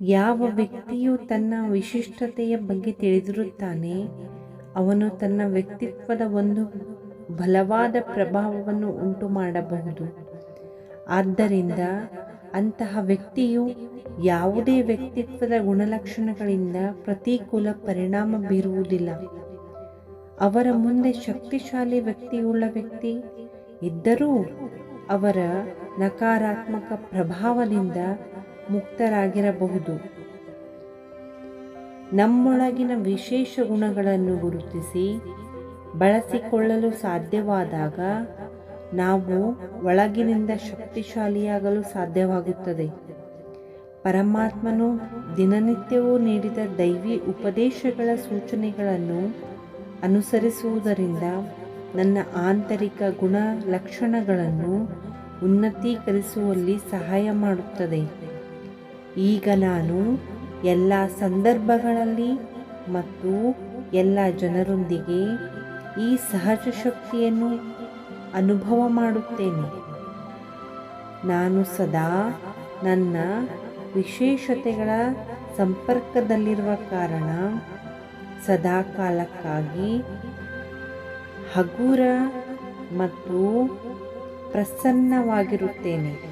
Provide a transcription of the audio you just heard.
ಯಾವ ವ್ಯಕ್ತಿಯು ತನ್ನ ವಿಶಿಷ್ಟತೆಯ ಬಗ್ಗೆ ತಿಳಿದಿರುತ್ತಾನೆ ಅವನು ತನ್ನ ವ್ಯಕ್ತಿತ್ವದ ಒಂದು ಬಲವಾದ ಪ್ರಭಾವವನ್ನು ಉಂಟು ಮಾಡಬಹುದು. ಆದ್ದರಿಂದ ಅಂತಹ ವ್ಯಕ್ತಿಯು ಯಾವುದೇ ವ್ಯಕ್ತಿತ್ವದ ಗುಣಲಕ್ಷಣಗಳಿಂದ ಪ್ರತಿಕೂಲ ಪರಿಣಾಮ ಬೀರುವುದಿಲ್ಲ. ಅವರ ಮುಂದೆ ಶಕ್ತಿಶಾಲಿ ವ್ಯಕ್ತಿಯುಳ್ಳ ವ್ಯಕ್ತಿ ಇದ್ದರೂ ಅವರ ನಕಾರಾತ್ಮಕ ಪ್ರಭಾವದಿಂದ ಮುಕ್ತರಾಗಿರಬಹುದು. ನಮ್ಮೊಳಗಿನ ವಿಶೇಷ ಗುಣಗಳನ್ನು ಗುರುತಿಸಿ ಬಳಸಿಕೊಳ್ಳಲು ಸಾಧ್ಯವಾದಾಗ ನಾವು ಒಳಗಿನಿಂದ ಶಕ್ತಿಶಾಲಿಯಾಗಲು ಸಾಧ್ಯವಾಗುತ್ತದೆ. ಪರಮಾತ್ಮನು ದಿನನಿತ್ಯವೂ ನೀಡಿದ ದೈವಿ ಉಪದೇಶಗಳ ಸೂಚನೆಗಳನ್ನು ಅನುಸರಿಸುವುದರಿಂದ ನನ್ನ ಆಂತರಿಕ ಗುಣ ಲಕ್ಷಣಗಳನ್ನು ಉನ್ನತೀಕರಿಸುವಲ್ಲಿ ಸಹಾಯ ಮಾಡುತ್ತದೆ. ಈಗ ನಾನು ಎಲ್ಲ ಸಂದರ್ಭಗಳಲ್ಲಿ ಮತ್ತು ಎಲ್ಲ ಜನರೊಂದಿಗೆ ಈ ಸಹಜ ಶಕ್ತಿಯನ್ನು ಅನುಭವ ಮಾಡುತ್ತೇನೆ. ನಾನು ಸದಾ ನನ್ನ ವಿಶೇಷತೆಗಳ ಸಂಪರ್ಕದಲ್ಲಿರುವ ಕಾರಣ ಸದಾ ಕಾಲಕ್ಕಾಗಿ ಹಗುರ ಮತ್ತು ಪ್ರಸನ್ನವಾಗಿರುತ್ತೇನೆ.